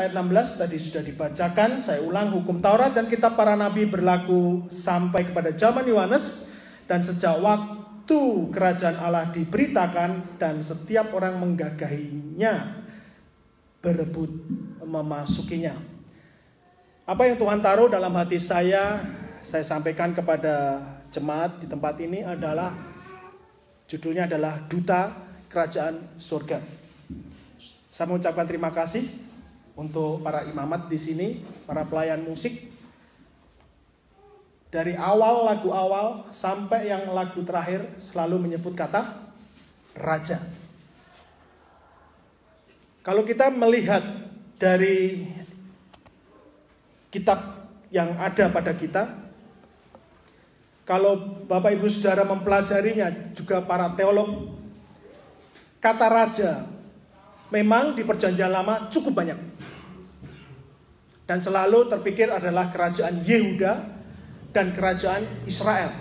ayat 16 tadi sudah dibacakan. Saya ulang, hukum Taurat dan kitab para nabi berlaku sampai kepada zaman Yohanes. Dan sejak waktu kerajaan Allah diberitakan dan setiap orang menggagahinya, berebut memasukinya. Apa yang Tuhan taruh dalam hati saya sampaikan kepada jemaat di tempat ini adalah, judulnya adalah Duta Kerajaan Surga. Saya mengucapkan terima kasih untuk para imamat di sini, para pelayan musik. Dari awal lagu awal sampai yang lagu terakhir selalu menyebut kata Raja. Kalau kita melihat dari kitab yang ada pada kita, kalau Bapak Ibu Saudara mempelajarinya, juga para teolog, kata raja memang di perjanjian lama cukup banyak. Dan selalu terpikir adalah kerajaan Yehuda dan kerajaan Israel.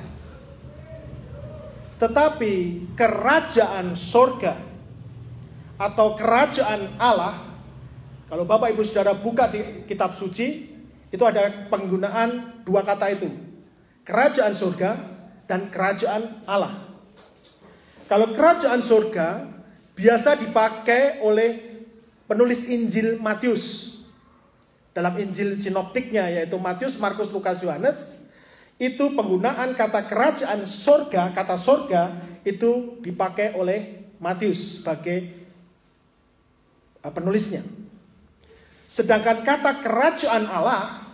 Tetapi kerajaan sorga atau kerajaan Allah, kalau Bapak Ibu Saudara buka di kitab suci, itu ada penggunaan dua kata itu. Kerajaan sorga dan kerajaan Allah. Kalau kerajaan sorga biasa dipakai oleh penulis Injil Matius. Dalam Injil sinoptiknya, yaitu Matius, Markus, Lukas, Yohanes, itu penggunaan kata kerajaan sorga, kata sorga itu dipakai oleh Matius sebagai penulisnya. Sedangkan kata kerajaan Allah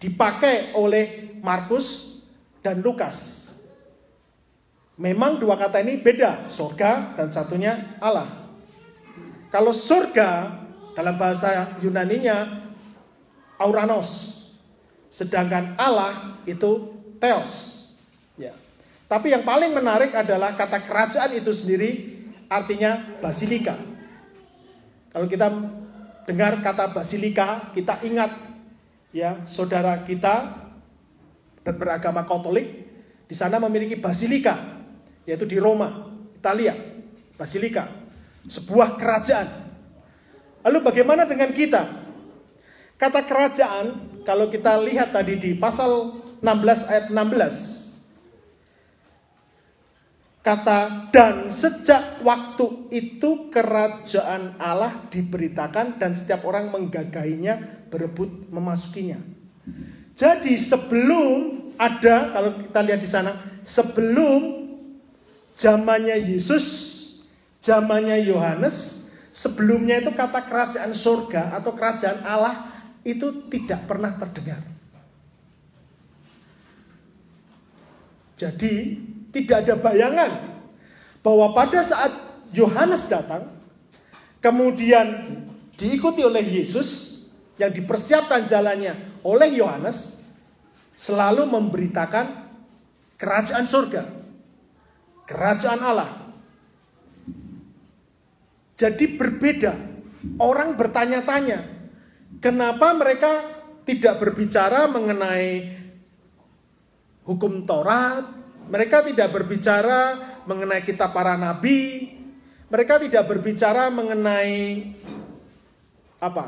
dipakai oleh Markus dan Lukas. Memang dua kata ini beda, sorga dan satunya Allah. Kalau sorga dalam bahasa Yunaninya auranos, sedangkan Allah itu theos. Ya. Tapi yang paling menarik adalah kata kerajaan itu sendiri artinya basilika. Kalau kita dengar kata basilika, kita ingat ya saudara kita dan beragama Katolik di sana memiliki basilika. Yaitu di Roma, Italia, basilika, sebuah kerajaan. Lalu bagaimana dengan kita? Kata kerajaan, kalau kita lihat tadi di pasal 16 ayat 16, kata dan sejak waktu itu kerajaan Allah diberitakan dan setiap orang menggagahinya, berebut memasukinya. Jadi sebelum ada, kalau kita lihat di sana, sebelum zamannya Yesus, zamannya Yohanes, sebelumnya itu kata kerajaan surga atau kerajaan Allah itu tidak pernah terdengar. Jadi tidak ada bayangan bahwa pada saat Yohanes datang, kemudian diikuti oleh Yesus yang dipersiapkan jalannya oleh Yohanes, selalu memberitakan kerajaan surga, kerajaan Allah. Jadi berbeda. Orang bertanya-tanya, kenapa mereka tidak berbicara mengenai hukum Taurat, mereka tidak berbicara mengenai kitab para nabi, mereka tidak berbicara mengenai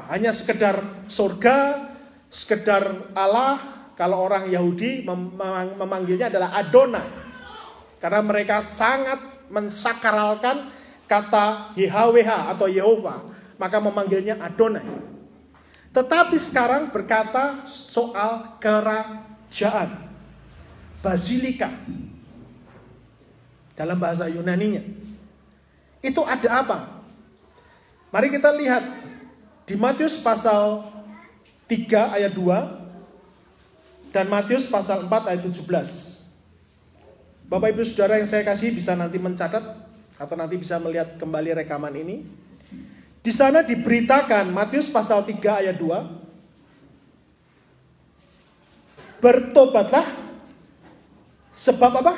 hanya sekedar surga, sekedar Allah. Kalau orang Yahudi memanggilnya adalah Adonai. Karena mereka sangat mensakralkan kata YHWH atau Yehova, maka memanggilnya Adonai. Tetapi sekarang berkata soal kerajaan, basilika dalam bahasa Yunaninya. Itu ada apa? Mari kita lihat di Matius pasal 3 ayat 2 dan Matius pasal 4 ayat 17. Bapak Ibu Saudara yang saya kasih bisa nanti mencatat atau nanti bisa melihat kembali rekaman ini. Di sana diberitakan Matius pasal 3 ayat 2. Bertobatlah sebab apa?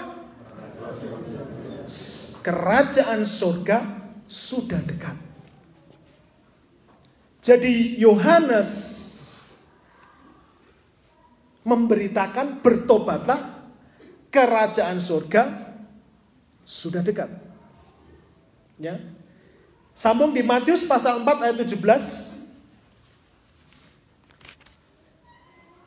Kerajaan surga sudah dekat. Jadi Yohanes memberitakan bertobatlah, kerajaan surga sudah dekat. Ya. Sambung di Matius pasal 4 ayat 17.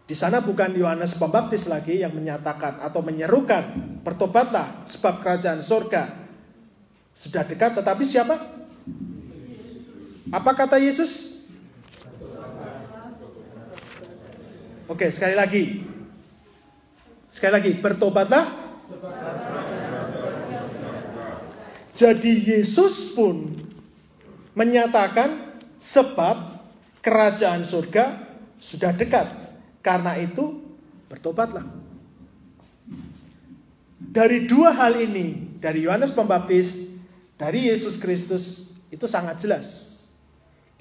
Di sana bukan Yohanes Pembaptis lagi yang menyatakan atau menyerukan, bertobatlah sebab kerajaan surga sudah dekat, tetapi siapa? Apa kata Yesus? Oke, sekali lagi. Sekali lagi, bertobatlah. Jadi Yesus pun menyatakan sebab kerajaan surga sudah dekat. Karena itu bertobatlah. Dari dua hal ini, dari Yohanes Pembaptis, dari Yesus Kristus, itu sangat jelas.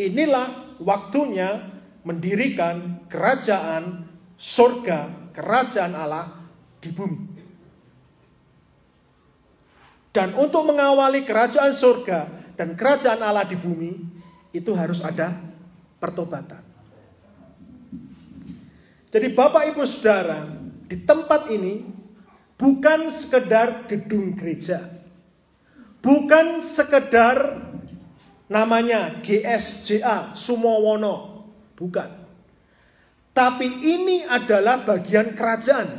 Inilah waktunya mendirikan kerajaan surga, kerajaan Allah di bumi. Dan untuk mengawali kerajaan surga dan kerajaan Allah di bumi, itu harus ada pertobatan. Jadi Bapak Ibu Saudara, di tempat ini bukan sekedar gedung gereja. Bukan sekedar namanya GSJA, Sumowono. Bukan. Tapi ini adalah bagian kerajaan.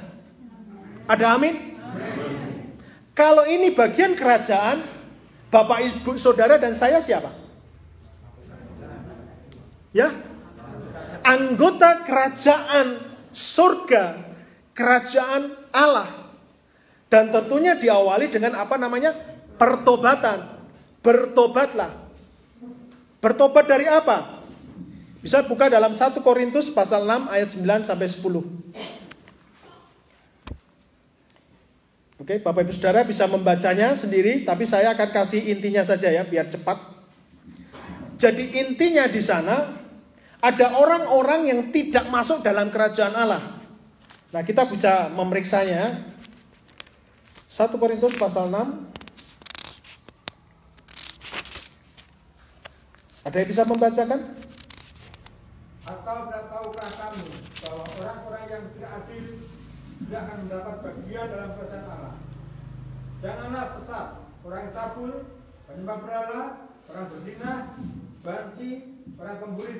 Ada amin? Kalau ini bagian kerajaan, Bapak Ibu Saudara dan saya siapa? Ya? Anggota kerajaan surga, kerajaan Allah. Dan tentunya diawali dengan apa namanya? Pertobatan. Bertobatlah. Bertobat dari apa? Bisa buka dalam 1 Korintus pasal 6 ayat 9 sampai 10. Oke, Bapak Ibu Saudara bisa membacanya sendiri, tapi saya akan kasih intinya saja ya, biar cepat. Jadi intinya di sana, ada orang-orang yang tidak masuk dalam kerajaan Allah. Nah, kita bisa memeriksanya. 1 Korintus pasal 6. Ada yang bisa membacakan? Atau tidak tahukah kamu bahwa orang-orang yang tidak adil tidak akan mendapat bagian dalam kerajaan Allah? Janganlah sesat, orang cabul, penyembah berhala, orang berzina, banci, orang pemburi,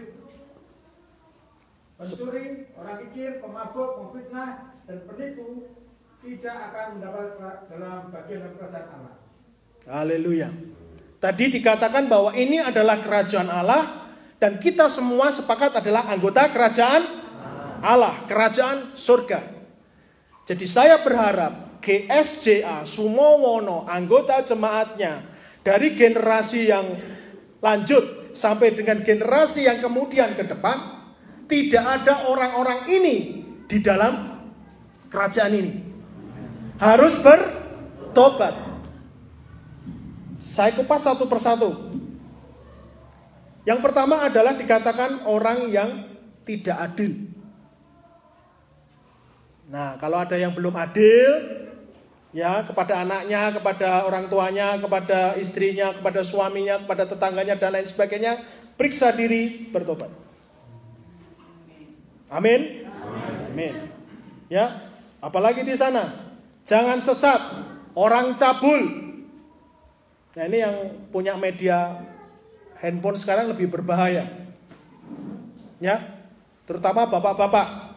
pencuri, orang kikir, pemabuk, pemfitnah, dan penipu tidak akan mendapat dalam bagian dalam kerajaan Allah. Haleluya. Tadi dikatakan bahwa ini adalah kerajaan Allah dan kita semua sepakat adalah anggota kerajaan Allah, kerajaan surga. Jadi saya berharap GSJA, Sumowono, anggota jemaatnya dari generasi yang lanjut sampai dengan generasi yang kemudian ke depan, tidak ada orang-orang ini di dalam kerajaan ini. Harus bertobat. Saya kupas satu persatu. Yang pertama adalah dikatakan orang yang tidak adil. Nah, kalau ada yang belum adil, ya, kepada anaknya, kepada orang tuanya, kepada istrinya, kepada suaminya, kepada tetangganya, dan lain sebagainya, periksa diri, bertobat. Amin? Amin. Ya, apalagi di sana, jangan sesat, orang cabul. Nah, ini yang punya media handphone sekarang lebih berbahaya. Ya, terutama bapak-bapak,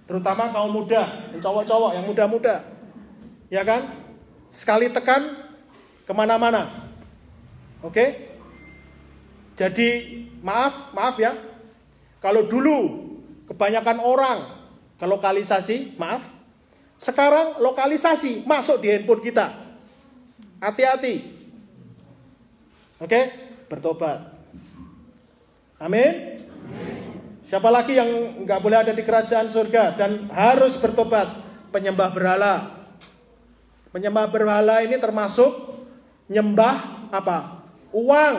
terutama kaum muda, cowok-cowok yang muda-muda. Ya kan? Sekali tekan kemana-mana. Oke? Jadi maaf ya. Kalau dulu kebanyakan orang ke lokalisasi, maaf. Sekarang lokalisasi masuk di handphone kita. Hati-hati. Oke? Bertobat. Amin? Siapa lagi yang nggak boleh ada di kerajaan surga dan harus bertobat? Penyembah berhala. Penyembah berhala ini termasuk nyembah apa? Uang.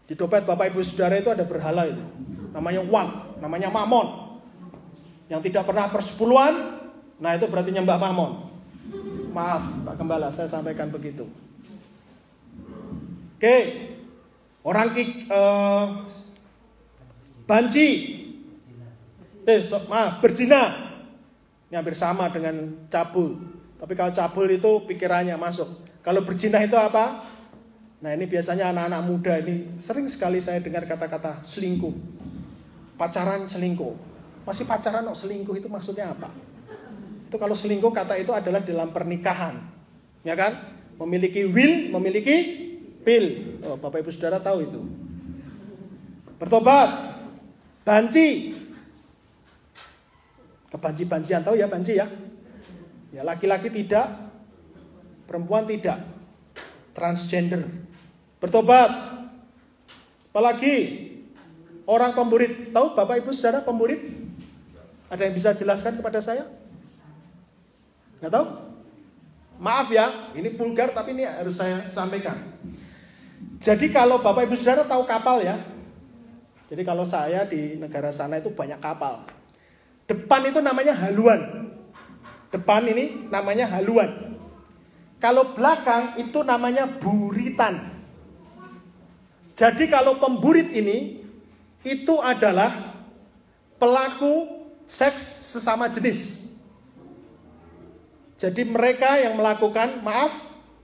Di dompet Bapak Ibu Saudara itu ada berhala itu. Namanya uang, namanya mamon. Yang tidak pernah persepuluhan, nah itu berarti nyembah mamon. Maaf Pak Gembala, saya sampaikan begitu. Oke. Orang banci. Berzina. Ini hampir sama dengan cabul. Tapi kalau cabul itu pikirannya masuk. Kalau berzina itu apa? Nah, ini biasanya anak-anak muda ini sering sekali saya dengar kata-kata selingkuh. Pacaran selingkuh. Masih pacaran kok selingkuh, itu maksudnya apa? Itu kalau selingkuh kata itu adalah dalam pernikahan. Ya kan? Memiliki will, memiliki pil. Oh, Bapak Ibu Saudara tahu itu. Bertobat. Banci. Kebanci-bancian, tahu ya banci ya? Ya, laki-laki tidak, perempuan tidak. Transgender. Bertobat. Apalagi orang pemburit. Tahu Bapak Ibu Saudara pemburit? Ada yang bisa jelaskan kepada saya? Nggak tahu? Maaf ya, ini vulgar tapi ini harus saya sampaikan. Jadi kalau Bapak Ibu Saudara tahu kapal ya. Jadi kalau saya di negara sana itu banyak kapal. Depan itu namanya haluan. Depan ini namanya haluan. Kalau belakang itu namanya buritan. Jadi kalau pemburit ini itu adalah pelaku seks sesama jenis. Jadi mereka yang melakukan,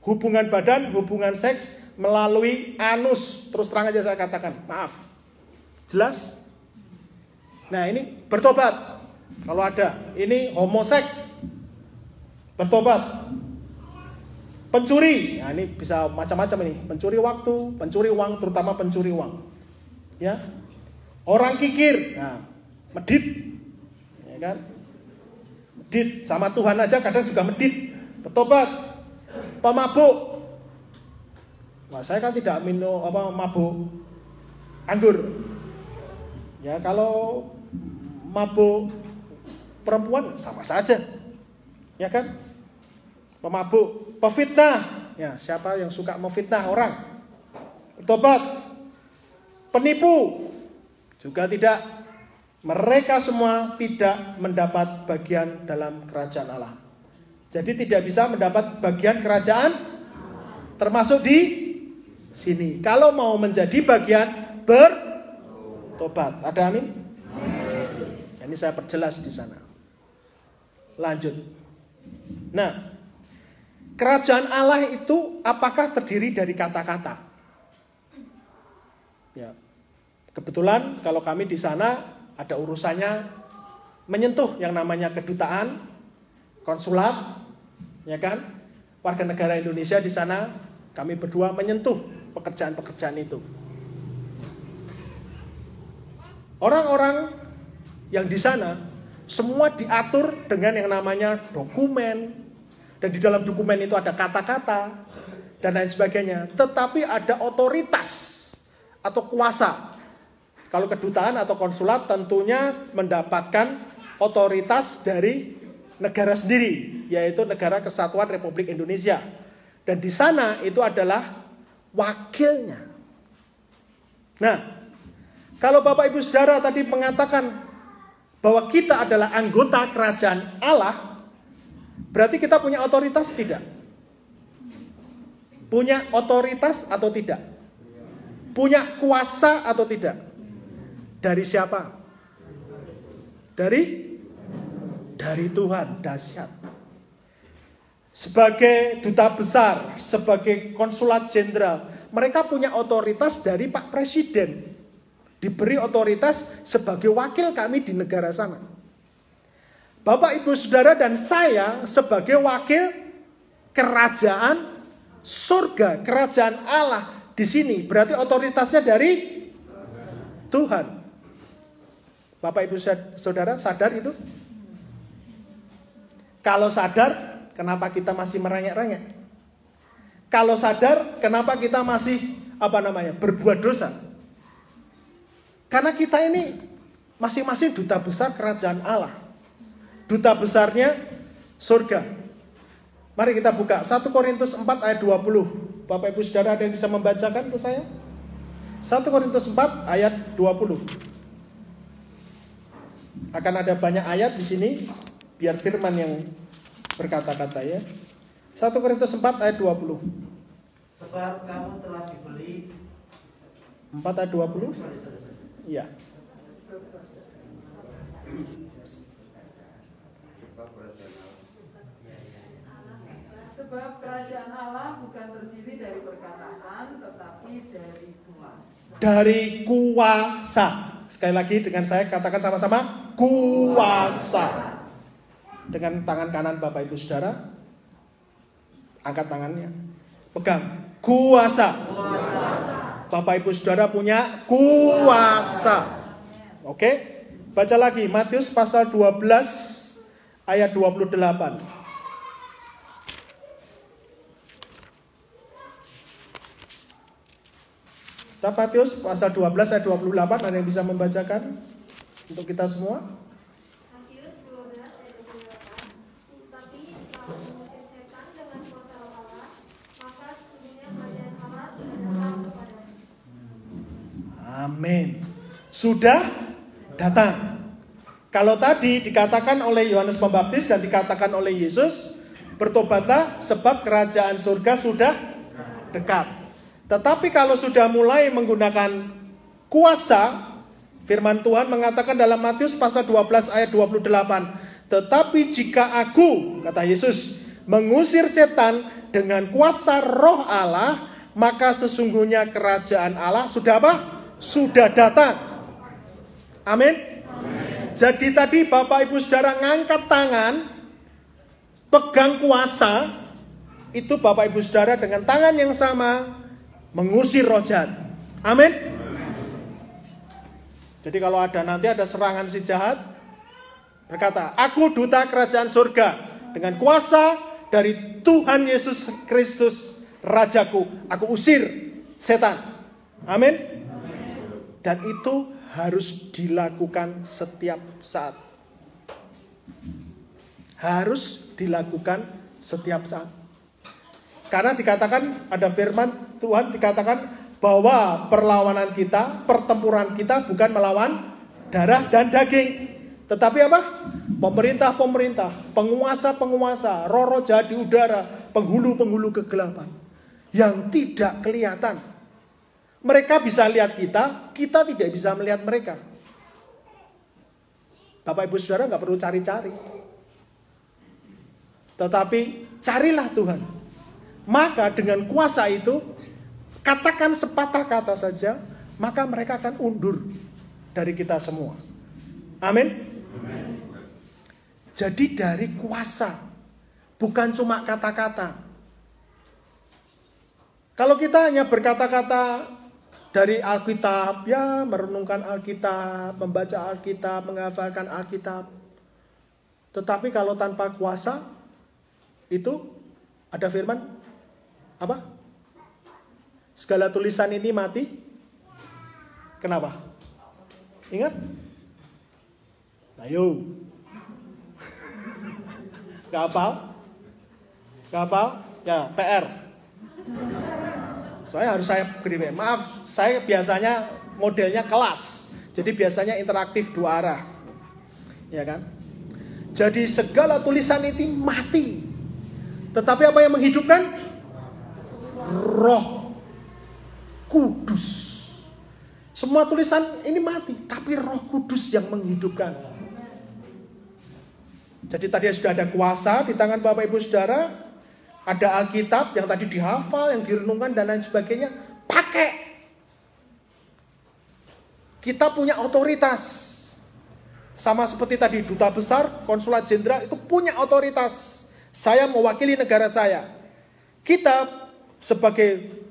hubungan badan, hubungan seks melalui anus. Terus terang aja saya katakan, maaf. Jelas? Nah ini bertobat. Kalau ada, ini homoseks. Bertobat. Pencuri, nah ini bisa macam-macam ini. Pencuri waktu, pencuri uang, terutama pencuri uang. Ya, orang kikir, nah, medit, ya kan? Medit sama Tuhan aja kadang juga medit. Bertobat. Pemabuk. Wah, saya kan tidak minum mabuk anggur. Ya kalau mabuk perempuan sama saja, ya kan? Pemabuk, pefitnah. Ya, siapa yang suka memfitnah orang? Bertobat. Penipu juga tidak. Mereka semua tidak mendapat bagian dalam kerajaan Allah. Jadi tidak bisa mendapat bagian kerajaan termasuk di sini. Kalau mau menjadi bagian bertobat. Ada amin? Ini saya perjelas di sana. Lanjut. Nah, kerajaan Allah itu apakah terdiri dari kata-kata? Ya. Kebetulan kalau kami di sana ada urusannya menyentuh yang namanya kedutaan, konsulat, ya kan? Warga negara Indonesia di sana, kami berdua menyentuh pekerjaan-pekerjaan itu. Orang-orang yang di sana semua diatur dengan yang namanya dokumen, dan di dalam dokumen itu ada kata-kata dan lain sebagainya. Tetapi ada otoritas atau kuasa. Kalau kedutaan atau konsulat tentunya mendapatkan otoritas dari negara sendiri, yaitu Negara Kesatuan Republik Indonesia. Dan di sana itu adalah wakilnya. Nah, kalau Bapak Ibu Saudara tadi mengatakan bahwa kita adalah anggota kerajaan Allah, berarti kita punya otoritas tidak? Punya otoritas atau tidak? Punya kuasa atau tidak? Dari siapa? Dari Tuhan. Dahsyat. Sebagai duta besar, sebagai konsulat jenderal, mereka punya otoritas dari Pak Presiden. Diberi otoritas sebagai wakil kami di negara sana. Bapak, Ibu, Saudara, dan saya sebagai wakil kerajaan surga, kerajaan Allah di sini. Berarti otoritasnya dari Tuhan. Bapak, Ibu, Saudara sadar itu? Kalau sadar, kenapa kita masih merengek-rengek? Kalau sadar, kenapa kita masih berbuat dosa? Karena kita ini masing-masing duta besar kerajaan Allah. Duta besarnya surga. Mari kita buka 1 Korintus 4 ayat 20. Bapak Ibu Saudara ada yang bisa membacakan untuk saya? 1 Korintus 4 ayat 20. Akan ada banyak ayat di sini, biar firman yang berkata-kata ya. 1 Korintus 4 ayat 20. Sebab kamu telah dibeli. 4 ayat 20. Iya. Sebab kerajaan Allah bukan terdiri dari perkataan, tetapi dari kuasa. Dari kuasa. Sekali lagi dengan saya katakan sama-sama. Kuasa. Dengan tangan kanan Bapak Ibu Saudara, angkat tangannya, pegang. Kuasa. Bapak Ibu Saudara punya kuasa. Oke, baca lagi Matius pasal 12 ayat 28. Matius pasal 12 ayat 28, ada yang bisa membacakan untuk kita semua? Matius 12 ayat 28. Tetapi kalau mengusir setan dengan kuasa Roh Allah, maka sesungguhnya kerajaan Allah sudah datang kepadamu. Amin. Sudah datang. Kalau tadi dikatakan oleh Yohanes Pembaptis dan dikatakan oleh Yesus, bertobatlah sebab kerajaan surga sudah dekat. Tetapi kalau sudah mulai menggunakan kuasa, firman Tuhan mengatakan dalam Matius pasal 12 ayat 28, tetapi jika aku, kata Yesus, mengusir setan dengan kuasa Roh Allah, maka sesungguhnya kerajaan Allah sudah apa? Sudah datang. Amin. Jadi tadi Bapak Ibu Saudara ngangkat tangan, pegang kuasa, itu Bapak Ibu Saudara dengan tangan yang sama mengusir roh jahat. Amin. Jadi kalau nanti ada serangan si jahat, berkata, aku duta kerajaan surga dengan kuasa dari Tuhan Yesus Kristus Rajaku, aku usir setan. Amin. Dan itu harus dilakukan setiap saat. Harus dilakukan setiap saat. Karena dikatakan, ada firman Tuhan dikatakan bahwa perlawanan kita, pertempuran kita bukan melawan darah dan daging. Tetapi apa? Pemerintah-pemerintah, penguasa-penguasa, roh-roh jahat di udara, penghulu-penghulu kegelapan yang tidak kelihatan. Mereka bisa lihat kita, kita tidak bisa melihat mereka. Bapak Ibu Saudara nggak perlu cari-cari. Tetapi carilah Tuhan. Maka dengan kuasa itu, katakan sepatah kata saja, maka mereka akan undur dari kita semua. Amin. Jadi dari kuasa, bukan cuma kata-kata. Kalau kita hanya berkata-kata dari Alkitab, ya merenungkan Alkitab, membaca Alkitab, menghafalkan Alkitab. Tetapi kalau tanpa kuasa, itu ada firman, apa? Segala tulisan ini mati. Kenapa? Ingat? Ayo. Gak hafal? Gak hafal? Ya, PR. Saya beri PR. Maaf, saya biasanya modelnya kelas. Jadi biasanya interaktif dua arah. Ya kan? Jadi segala tulisan ini mati. Tetapi apa yang menghidupkan? Roh Kudus. Semua tulisan ini mati, tapi Roh Kudus yang menghidupkan. Jadi tadi sudah ada kuasa di tangan Bapak Ibu Saudara, ada Alkitab yang tadi dihafal, yang direnungkan dan lain sebagainya. Pakai. Kita punya otoritas. Sama seperti tadi duta besar, konsulat jenderal itu punya otoritas. Saya mewakili negara saya. Kita sebagai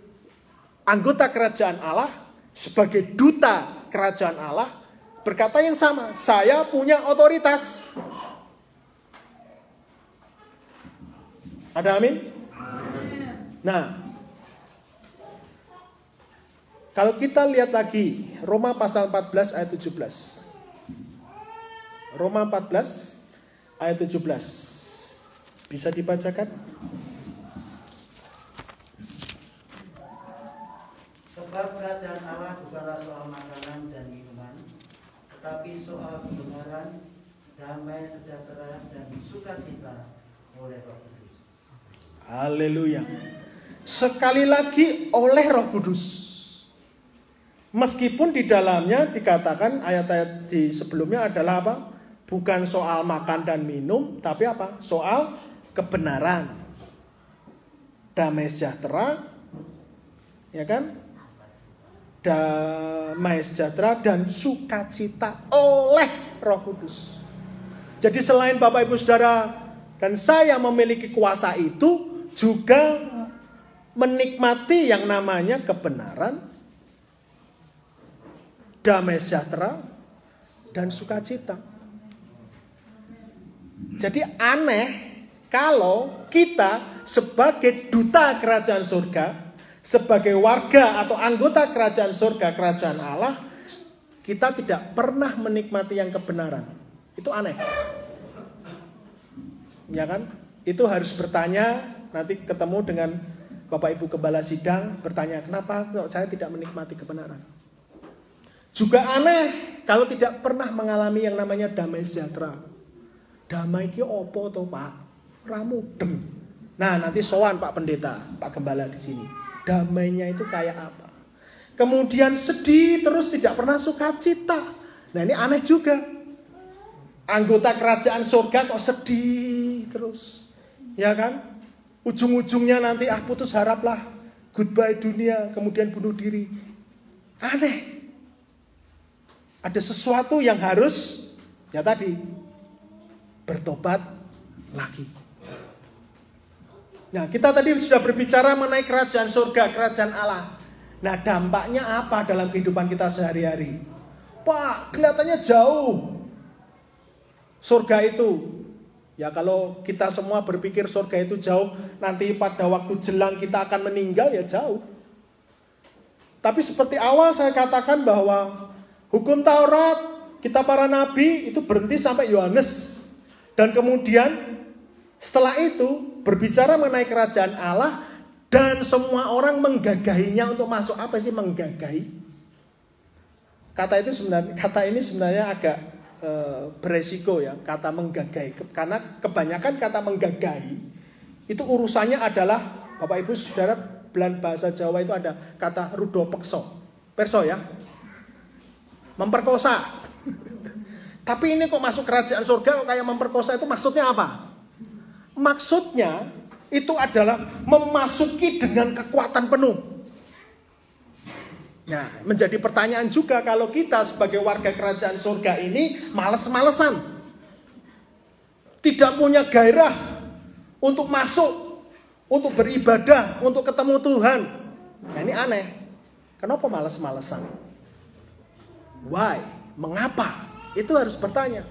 anggota kerajaan Allah, sebagai duta kerajaan Allah, berkata yang sama, saya punya otoritas. Ada amin? Nah, kalau kita lihat lagi Roma pasal 14 ayat 17. Roma 14 ayat 17. Bisa dibacakan? Sebab kerajaan Allah bukanlah soal makanan dan minuman, tetapi soal kebenaran, damai, sejahtera, dan sukacita oleh Roh Kudus. Haleluya. Sekali lagi oleh Roh Kudus. Meskipun di dalamnya dikatakan ayat-ayat di sebelumnya adalah apa? Bukan soal makan dan minum, tapi apa? Soal kebenaran, damai sejahtera, ya kan? damai sejahtera dan sukacita oleh Roh Kudus. Jadi selain Bapak Ibu Saudara dan saya memiliki kuasa itu, juga menikmati yang namanya kebenaran, damai sejahtera, dan sukacita. Jadi aneh kalau kita sebagai duta kerajaan surga, sebagai warga atau anggota kerajaan surga, kerajaan Allah, kita tidak pernah menikmati yang kebenaran. Itu aneh. Ya kan? Itu harus bertanya, nanti ketemu dengan Bapak Ibu Gembala Sidang, bertanya, kenapa saya tidak menikmati kebenaran? Juga aneh kalau tidak pernah mengalami yang namanya damai sejahtera. Damai ki opo to, Pak? Ramudeng. Nah, nanti sowan Pak Pendeta, Pak Gembala di sini. Damainya itu kayak apa? Kemudian sedih terus tidak pernah sukacita. Nah, ini aneh juga. Anggota kerajaan surga kok sedih terus. Ya kan? Ujung-ujungnya nanti putus harap lah. Goodbye dunia, kemudian bunuh diri. Aneh. Ada sesuatu yang harus, ya tadi, bertobat lagi. Nah, kita tadi sudah berbicara mengenai kerajaan surga, kerajaan Allah. Nah, dampaknya apa dalam kehidupan kita sehari-hari? Pak, kelihatannya jauh surga itu. Ya, kalau kita semua berpikir surga itu jauh, nanti pada waktu jelang kita akan meninggal, ya jauh. Tapi seperti awal saya katakan bahwa hukum Taurat, kitab para nabi itu berhenti sampai Yohanes. Dan kemudian setelah itu berbicara mengenai kerajaan Allah dan semua orang menggagahinya untuk masuk. Apa sih menggagahi? Kata ini sebenarnya agak beresiko ya, kata menggagahi. Karena kebanyakan kata menggagahi itu urusannya adalah, Bapak Ibu Saudara, dalam bahasa Jawa itu ada kata rudopekso. Perso ya. Memperkosa. Tapi ini kok masuk kerajaan surga kok kayak memperkosa, itu maksudnya apa? Maksudnya itu adalah memasuki dengan kekuatan penuh. Nah, menjadi pertanyaan juga kalau kita sebagai warga kerajaan surga ini males-malesan. Tidak punya gairah untuk masuk, untuk beribadah, untuk ketemu Tuhan. Nah, ini aneh. Kenapa males-malesan? Why? Mengapa? Itu harus bertanya.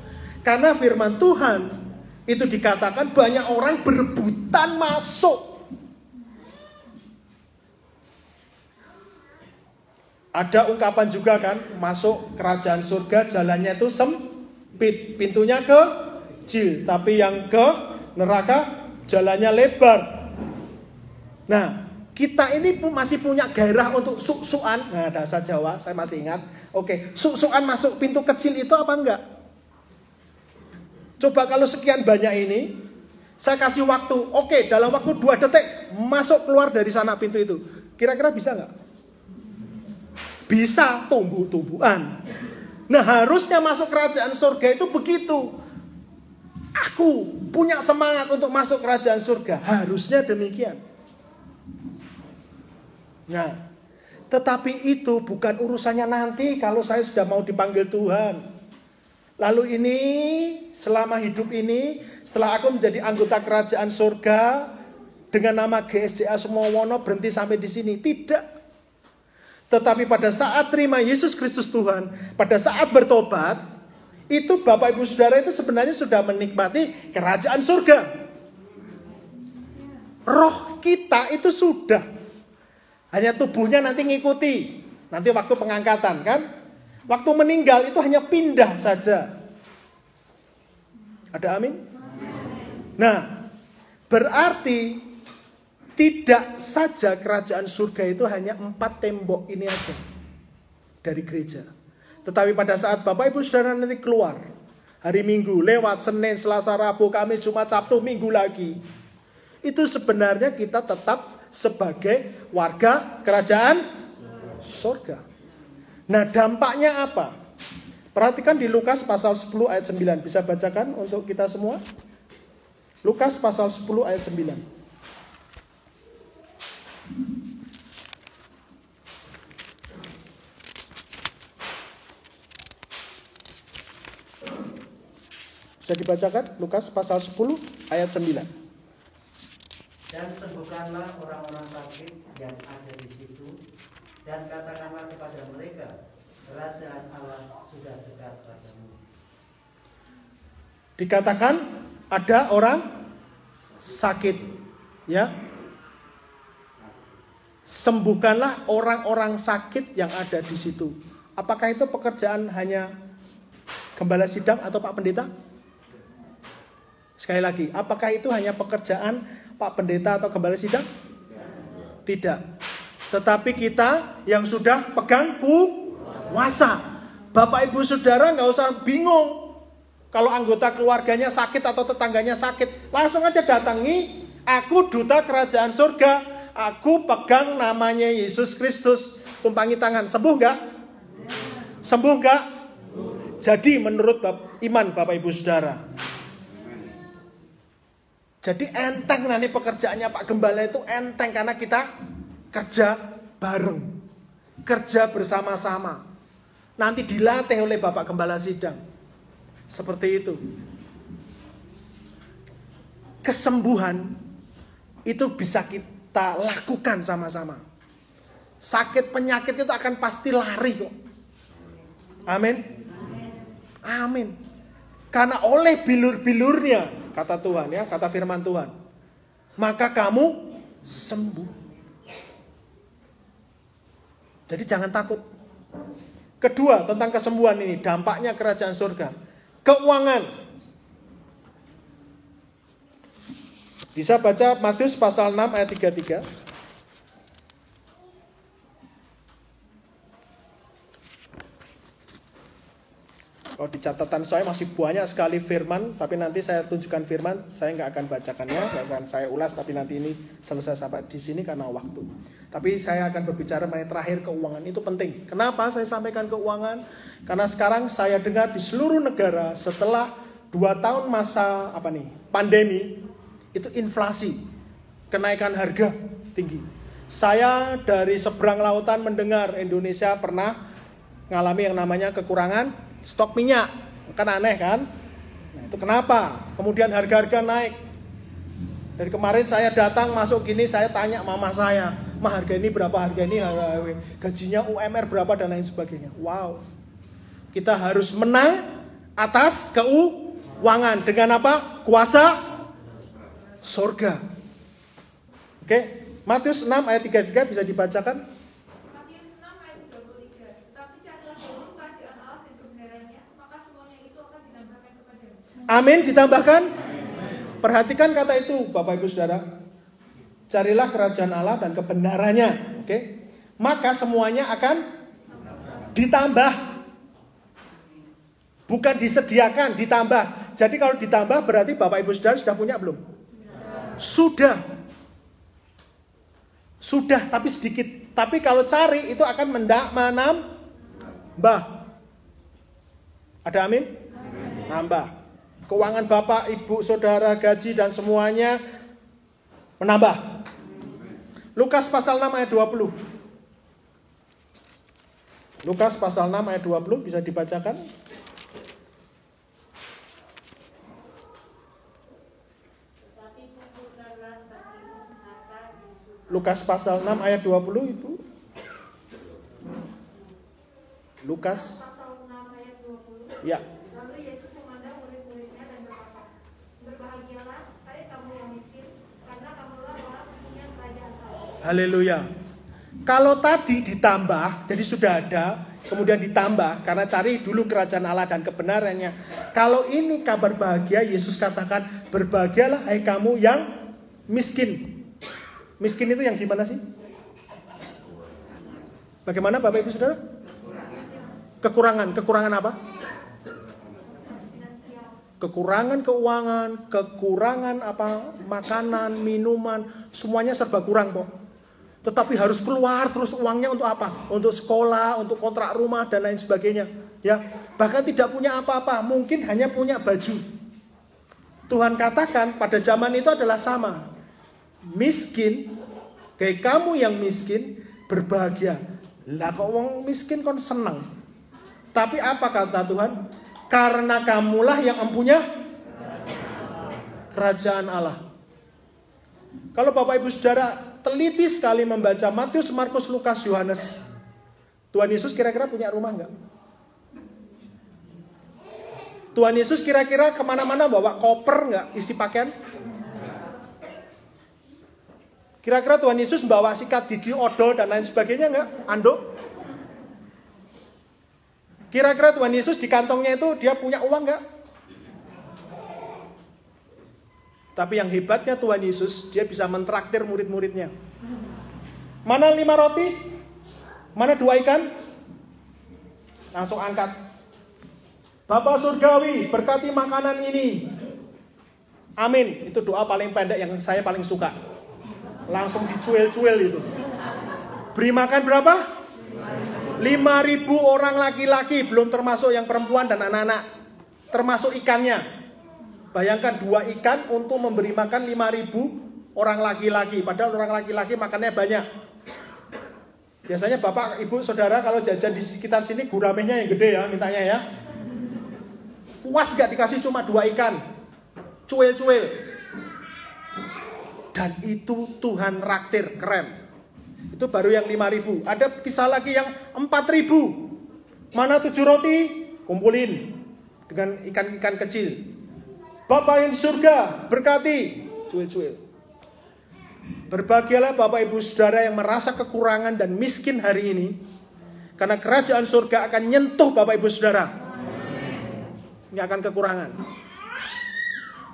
Karena firman Tuhan itu dikatakan banyak orang berebutan masuk. Ada ungkapan juga kan, masuk kerajaan surga jalannya itu sempit, pintunya kecil, tapi yang ke neraka jalannya lebar. Nah, kita ini masih punya gairah untuk suk-sukan. Nah, bahasa Jawa saya masih ingat. Oke, suk-sukan masuk pintu kecil itu apa enggak? Coba kalau sekian banyak ini, saya kasih waktu. Oke, dalam waktu 2 detik masuk keluar dari sana pintu itu. Kira-kira bisa enggak? Bisa, tumbuh-tumbuhan. Nah, harusnya masuk kerajaan surga itu begitu. Aku punya semangat untuk masuk kerajaan surga. Harusnya demikian. Nah, tetapi itu bukan urusannya nanti kalau saya sudah mau dipanggil Tuhan. Lalu ini, selama hidup ini, setelah aku menjadi anggota kerajaan surga, dengan nama GSCA Sumowono berhenti sampai di sini. Tidak. Tetapi pada saat terima Yesus Kristus Tuhan, pada saat bertobat, itu Bapak Ibu Saudara itu sebenarnya sudah menikmati kerajaan surga. Roh kita itu sudah. Hanya tubuhnya nanti ngikuti. Nanti waktu pengangkatan kan. Waktu meninggal itu hanya pindah saja. Ada amin? Nah, berarti tidak saja kerajaan surga itu hanya 4 tembok ini aja dari gereja. Tetapi pada saat Bapak Ibu Saudara nanti keluar, hari Minggu lewat Senin, Selasa, Rabu, Kamis, Jumat, Sabtu, Minggu lagi. Itu sebenarnya kita tetap sebagai warga kerajaan surga. Nah, dampaknya apa? Perhatikan di Lukas pasal 10 ayat 9. Bisa bacakan untuk kita semua? Lukas pasal 10 ayat 9. Bisa dibacakan Lukas pasal 10 ayat 9. Dan sembuhkanlah orang-orang sakit yang ada di situ, dan katakanlah kepada mereka, kerajaan Allah sudah dekat padamu. Dikatakan ada orang sakit, ya. Sembuhkanlah orang-orang sakit yang ada di situ. Apakah itu pekerjaan hanya gembala sidang atau Pak Pendeta? Sekali lagi, apakah itu hanya pekerjaan Pak Pendeta atau gembala sidang? Tidak. Tetapi kita yang sudah pegang kuasa. Bapak Ibu Saudara nggak usah bingung. Kalau anggota keluarganya sakit atau tetangganya sakit, langsung aja datangi. Aku duta kerajaan surga. Aku pegang namanya Yesus Kristus. Tumpangi tangan. Sembuh nggak? Sembuh nggak? Jadi menurut iman Bapak Ibu Saudara. Jadi enteng nanti pekerjaannya Pak Gembala itu enteng karena kita kerja bareng. Kerja bersama-sama. Nanti dilatih oleh Bapak Gembala Sidang. Seperti itu. Kesembuhan itu bisa kita lakukan sama-sama. Sakit penyakit itu akan pasti lari kok. Amin. Amin. Karena oleh bilur-bilurnya, kata Tuhan ya, kata firman Tuhan, maka kamu sembuh. Jadi jangan takut. Kedua, tentang kesembuhan ini, dampaknya kerajaan surga. Keuangan. Bisa baca Matius pasal 6 ayat 33. Oh, di catatan saya masih banyak sekali firman, tapi nanti saya tunjukkan firman, saya nggak akan bacakannya, nggak akan saya ulas, tapi nanti ini selesai sampai di sini karena waktu. Tapi saya akan berbicara mengenai terakhir keuangan, itu penting. Kenapa saya sampaikan keuangan? Karena sekarang saya dengar di seluruh negara setelah 2 tahun masa pandemi, itu inflasi, kenaikan harga tinggi. Saya dari seberang lautan mendengar Indonesia pernah mengalami yang namanya kekurangan stok minyak. Kan aneh kan? Nah, itu kenapa? Kemudian harga-harga naik. Dari kemarin saya datang masuk gini, saya tanya mama saya, "Ma, harga ini berapa? Harga ini gajinya UMR berapa?" dan lain sebagainya. Wow. Kita harus menang atas keuangan dengan apa? Kuasa surga. Oke, Matius 6 ayat 33 bisa dibacakan? Amin, ditambahkan. Perhatikan kata itu Bapak Ibu Saudara. Carilah kerajaan Allah dan kebenarannya. Oke. Maka semuanya akan ditambah. Bukan disediakan, ditambah. Jadi kalau ditambah berarti Bapak Ibu Saudara sudah punya belum? Sudah. Sudah, tapi sedikit. Tapi kalau cari itu akan menambah. Ada amin? Nambah. Keuangan Bapak, Ibu, Saudara, gaji dan semuanya menambah. Lukas pasal 6 ayat 20. Lukas pasal 6 ayat 20 bisa dibacakan? Lukas pasal 6 ayat 20 Ibu. Lukas Pasal 6 ayat 20. ya. Lalu Yesus memandang murid-muridnya dan berkata, "Berbahagialah hai kamu yang miskin, karena kamulah orang punya kerajaan Allah." Haleluya. Kalau tadi ditambah, jadi sudah ada, kemudian ditambah, karena cari dulu kerajaan Allah dan kebenarannya. Kalau ini kabar bahagia, Yesus katakan, "Berbahagialah hai kamu yang miskin." Miskin itu yang gimana sih? Bagaimana Bapak Ibu Saudara? Kekurangan apa? Kekurangan keuangan, kekurangan makanan, minuman, semuanya serba kurang kok. Tetapi harus keluar terus uangnya untuk apa? Untuk sekolah, untuk kontrak rumah dan lain sebagainya. Ya, bahkan tidak punya apa-apa, mungkin hanya punya baju. Tuhan katakan pada zaman itu adalah sama. Miskin, kayak kamu yang miskin berbahagia. Lah kok wong miskin kon senang. Tapi apa kata Tuhan? Karena kamulah yang empunya kerajaan Allah. Kalau Bapak Ibu Saudara teliti sekali membaca Matius, Markus, Lukas, Yohanes, Tuhan Yesus kira-kira punya rumah enggak? Tuhan Yesus kira-kira kemana-mana bawa koper enggak isi pakaian? Kira-kira Tuhan Yesus bawa sikat gigi, odol, dan lain sebagainya enggak? Anduk? Kira-kira Tuhan Yesus di kantongnya itu dia punya uang enggak? Tapi yang hebatnya Tuhan Yesus, dia bisa mentraktir murid-muridnya. Mana 5 roti? Mana 2 ikan? Langsung angkat. Bapa Surgawi, berkati makanan ini. Amin. Itu doa paling pendek yang saya paling suka. Langsung dicuil-cuil itu. Beri makan berapa? 5.000 orang laki-laki, belum termasuk yang perempuan dan anak-anak. Termasuk ikannya. Bayangkan 2 ikan untuk memberi makan 5.000 orang laki-laki. Padahal orang laki-laki makannya banyak. Biasanya Bapak, Ibu, Saudara kalau jajan di sekitar sini guramenya yang gede ya, mintanya ya. Puas gak dikasih cuma 2 ikan. Cuil-cuil. Dan itu Tuhan raktir, keren. Itu baru yang 5.000. Ada kisah lagi yang 4.000. Mana 7 roti? Kumpulin. Dengan ikan-ikan kecil. Bapa yang di surga, berkati. Cuil-cuil. Berbahagialah Bapak Ibu Saudara yang merasa kekurangan dan miskin hari ini. Karena kerajaan surga akan nyentuh Bapak Ibu Saudara. Nggak akan kekurangan.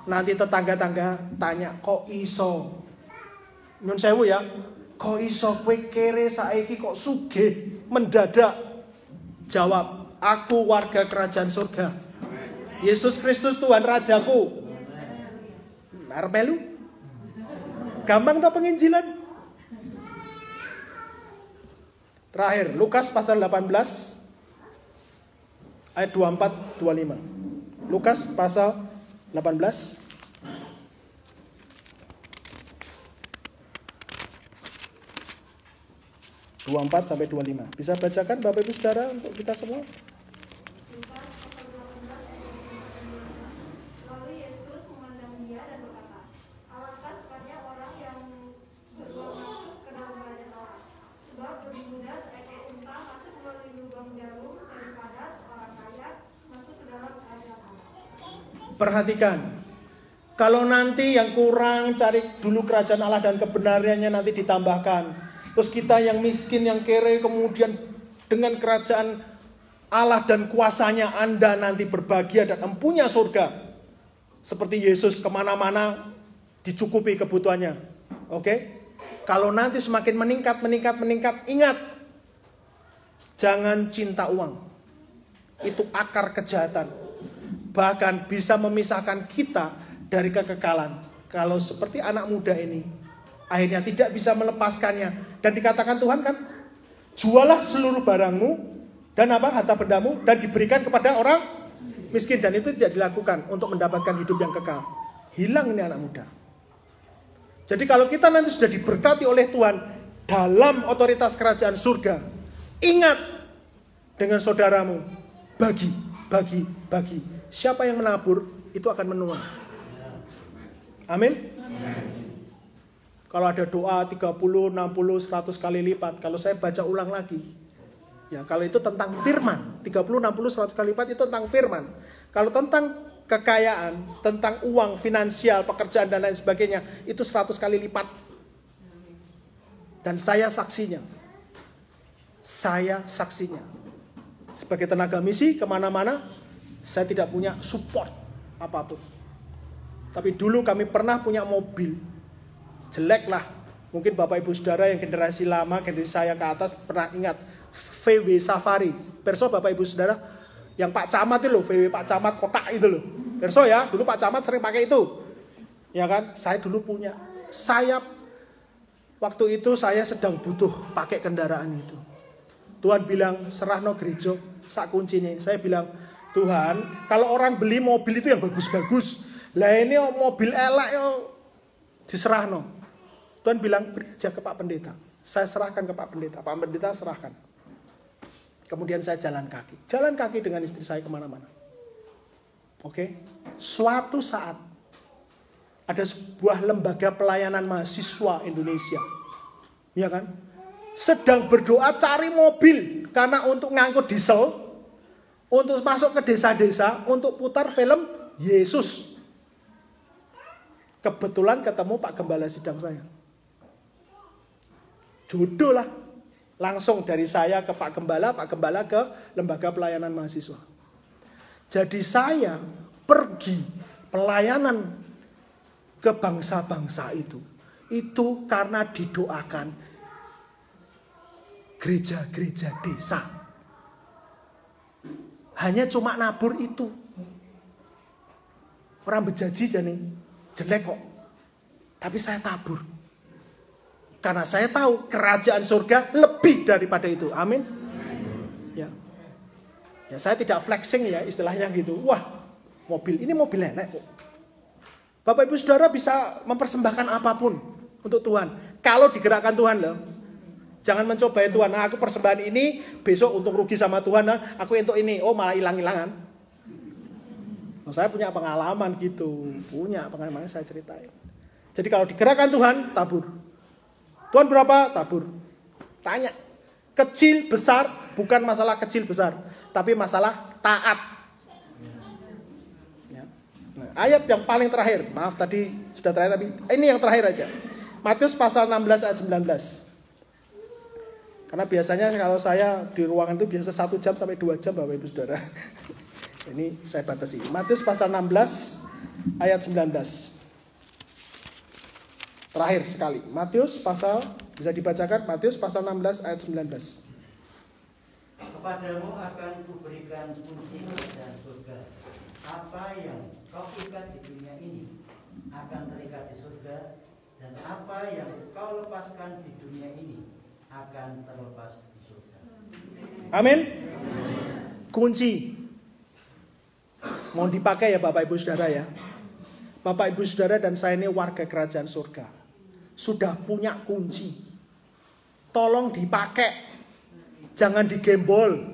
Nanti tetangga-tangga tanya, kok iso? Nyun sewu ya, kok iso kowe kere saiki kok sugih mendadak? Jawab, aku warga kerajaan surga. Yesus Kristus Tuhan Rajaku. Armelu. Gampang tak penginjilan? Terakhir, Lukas pasal 18 ayat 24-25. Lukas pasal 18 24-25. Bisa bacakan Bapak Ibu Saudara untuk kita semua? Perhatikan, kalau nanti yang kurang cari dulu kerajaan Allah dan kebenarannya nanti ditambahkan. Terus kita yang miskin, yang kere, kemudian dengan kerajaan Allah dan kuasanya Anda nanti berbahagia dan empunya surga. Seperti Yesus kemana-mana dicukupi kebutuhannya. Oke? Kalau nanti semakin meningkat, ingat. Jangan cinta uang. Itu akar kejahatan. Bahkan bisa memisahkan kita dari kekekalan. Kalau seperti anak muda ini, akhirnya tidak bisa melepaskannya. Dan dikatakan Tuhan kan, jualah seluruh barangmu dan harta bendamu dan diberikan kepada orang miskin. Dan itu tidak dilakukan untuk mendapatkan hidup yang kekal. Hilang ini anak muda. Jadi kalau kita nanti sudah diberkati oleh Tuhan dalam otoritas kerajaan surga, ingat dengan saudaramu, bagi. Siapa yang menabur, itu akan menuai. Amin? Kalau ada doa 30, 60, 100 kali lipat. Kalau saya baca ulang lagi. Ya, kalau itu tentang firman. 30, 60, 100 kali lipat itu tentang firman. Kalau tentang kekayaan, tentang uang, finansial, pekerjaan, dan lain sebagainya. Itu 100 kali lipat. Dan saya saksinya. Sebagai tenaga misi, kemana-mana, saya tidak punya support apapun. Tapi dulu kami pernah punya mobil. Jelek lah. Mungkin Bapak Ibu Saudara yang generasi lama, generasi saya ke atas pernah ingat VW Safari. Perso Bapak Ibu Saudara, yang Pak Camat itu loh, VW Pak Camat kotak itu loh. Perso ya, dulu Pak Camat sering pakai itu. Ya kan, saya dulu punya. Waktu itu saya sedang butuh pakai kendaraan itu. Tuhan bilang, serahno gereja, sak kuncinya. Saya bilang, Tuhan, kalau orang beli mobil itu yang bagus-bagus. Lah ini mobil elak yo diserahno. Tuhan bilang, beri aja ke Pak Pendeta. Saya serahkan ke Pak Pendeta. Pak Pendeta serahkan. Kemudian saya jalan kaki dengan istri saya kemana-mana. Oke. Suatu saat ada sebuah lembaga pelayanan mahasiswa Indonesia. Ya kan? Sedang berdoa cari mobil karena untuk ngangkut diesel, untuk masuk ke desa-desa, untuk putar film Yesus. Kebetulan ketemu Pak Gembala sidang saya. Jodoh lah. Langsung dari saya ke Pak Gembala ke lembaga pelayanan mahasiswa. Jadi saya pergi pelayanan ke bangsa-bangsa itu karena didoakan gereja-gereja desa. Hanya cuma nabur itu. Orang bejaji jadi jelek kok. Tapi saya tabur. Karena saya tahu kerajaan surga lebih daripada itu. Amin. Ya. Ya, saya tidak flexing ya istilahnya gitu. Wah, ini mobil nenek kok. Bapak Ibu Saudara bisa mempersembahkan apapun untuk Tuhan. Kalau digerakkan Tuhan loh. Jangan mencoba Tuhan. Nah, aku persembahan ini besok untuk rugi sama Tuhan. Nah, aku untuk ini. Oh, malah hilang-hilangan. Nah, saya punya pengalaman gitu. Punya pengalaman saya ceritain. Jadi kalau digerakkan Tuhan, tabur. Tuhan berapa? Tabur. Tanya. Kecil, besar, bukan masalah kecil, besar. Tapi masalah taat. Ya. Nah, ayat yang paling terakhir. Maaf tadi sudah terakhir, tapi ini yang terakhir aja. Matius pasal 16 ayat 19. Karena biasanya kalau saya di ruangan itu biasa 1 jam sampai 2 jam Bapak Ibu Saudara. Ini saya batasi. Matius pasal 16 ayat 19. Terakhir sekali. Matius pasal, bisa dibacakan, Matius pasal 16 ayat 19. Kepadamu akan kuberikan kunci kerajaan surga. Apa yang kau ikat di dunia ini akan terikat di surga, dan apa yang kau lepaskan di dunia ini akan terlepas di surga. Amin. Kunci. Mau dipakai ya Bapak Ibu Saudara ya. Bapak Ibu Saudara dan saya ini warga kerajaan surga. Sudah punya kunci. Tolong dipakai. Jangan digembol.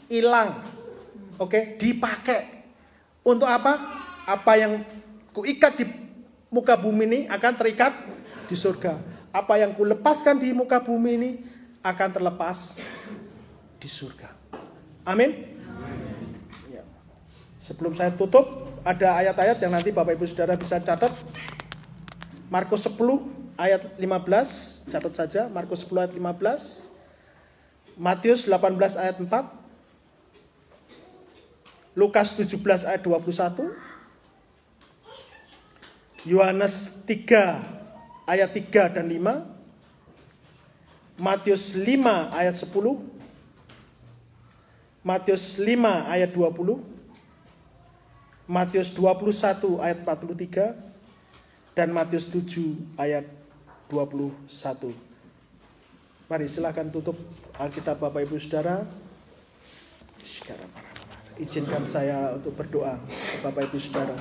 Hilang. Oke, dipakai. Untuk apa? Apa yang kuikat di muka bumi ini akan terikat di surga. Apa yang kulepaskan di muka bumi ini akan terlepas di surga. Amin. Ya. Sebelum saya tutup, ada ayat-ayat yang nanti Bapak Ibu Saudara bisa catat. Markus 10 ayat 15, catat saja. Markus 10 ayat 15. Matius 18 ayat 4. Lukas 17 ayat 21. Yohanes 3 ayat 3 dan 5. Matius 5 ayat 10. Matius 5 ayat 20. Matius 21 ayat 43. Dan Matius 7 ayat 21. Mari silakan tutup Alkitab Bapak Ibu Saudara. Izinkan saya untuk berdoa Bapak Ibu Saudara.